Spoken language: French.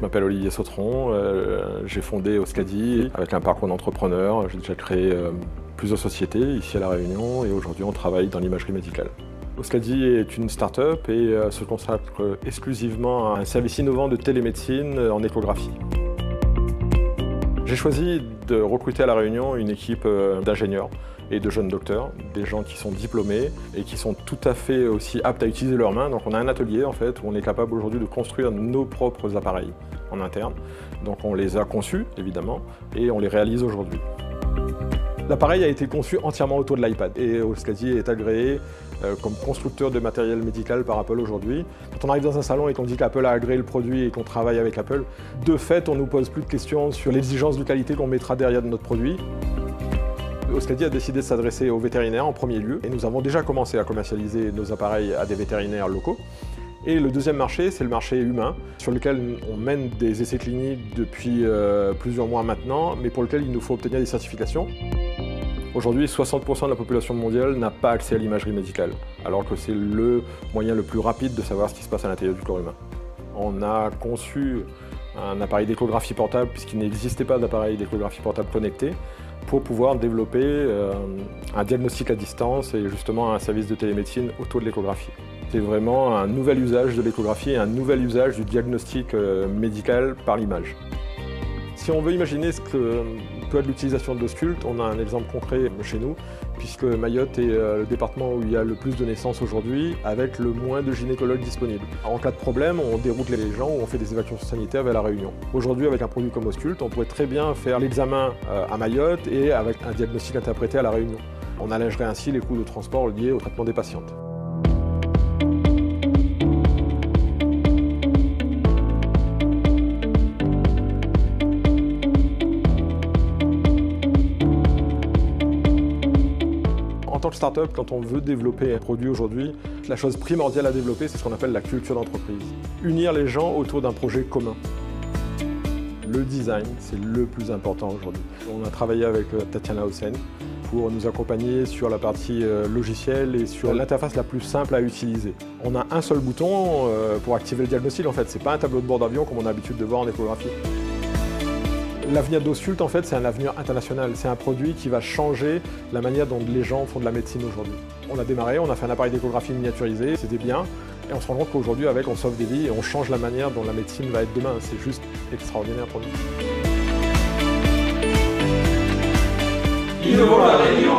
m'appelle Olivier Sautron, j'ai fondé Euskadi avec un parcours d'entrepreneur. J'ai déjà créé plusieurs sociétés ici à La Réunion et aujourd'hui on travaille dans l'imagerie médicale. Euskadi est une start-up et se consacre exclusivement à un service innovant de télémédecine en échographie. J'ai choisi de recruter à La Réunion une équipe d'ingénieurs et de jeunes docteurs, des gens qui sont diplômés et qui sont tout à fait aussi aptes à utiliser leurs mains. Donc on a un atelier en fait où on est capable aujourd'hui de construire nos propres appareils en interne. Donc on les a conçus évidemment et on les réalise aujourd'hui. L'appareil a été conçu entièrement autour de l'iPad et Euskadi est agréé comme constructeur de matériel médical par Apple aujourd'hui. Quand on arrive dans un salon et qu'on dit qu'Apple a agréé le produit et qu'on travaille avec Apple, de fait on ne nous pose plus de questions sur l'exigence de qualité qu'on mettra derrière notre produit. Euskadi a décidé de s'adresser aux vétérinaires en premier lieu et nous avons déjà commencé à commercialiser nos appareils à des vétérinaires locaux. Et le deuxième marché, c'est le marché humain, sur lequel on mène des essais cliniques depuis plusieurs mois maintenant, mais pour lequel il nous faut obtenir des certifications. Aujourd'hui, 60% de la population mondiale n'a pas accès à l'imagerie médicale, alors que c'est le moyen le plus rapide de savoir ce qui se passe à l'intérieur du corps humain. On a conçu un appareil d'échographie portable, puisqu'il n'existait pas d'appareil d'échographie portable connecté, pour pouvoir développer un diagnostic à distance et justement un service de télémédecine autour de l'échographie. C'est vraiment un nouvel usage de l'échographie et un nouvel usage du diagnostic médical par l'image. Si on veut imaginer ce que peut être l'utilisation de l'Ausculte, on a un exemple concret chez nous, puisque Mayotte est le département où il y a le plus de naissances aujourd'hui, avec le moins de gynécologues disponibles. En cas de problème, on déroute les gens ou on fait des évacuations sanitaires vers La Réunion. Aujourd'hui, avec un produit comme Ausculte, on pourrait très bien faire l'examen à Mayotte et avec un diagnostic interprété à La Réunion. On allégerait ainsi les coûts de transport liés au traitement des patientes. En tant que start-up, quand on veut développer un produit aujourd'hui, la chose primordiale à développer, c'est ce qu'on appelle la culture d'entreprise. Unir les gens autour d'un projet commun. Le design, c'est le plus important aujourd'hui. On a travaillé avec Tatiana Hossein pour nous accompagner sur la partie logicielle et sur l'interface la plus simple à utiliser. On a un seul bouton pour activer le diagnostic, en fait. C'est pas un tableau de bord d'avion comme on a l'habitude de voir en échographie. L'avenir d'Ausculte, en fait, c'est un avenir international. C'est un produit qui va changer la manière dont les gens font de la médecine aujourd'hui. On a démarré, on a fait un appareil d'échographie miniaturisé, c'était bien. Et on se rend compte qu'aujourd'hui, avec, on sauve des vies et on change la manière dont la médecine va être demain. C'est juste extraordinaire pour nous. Innovons La Réunion.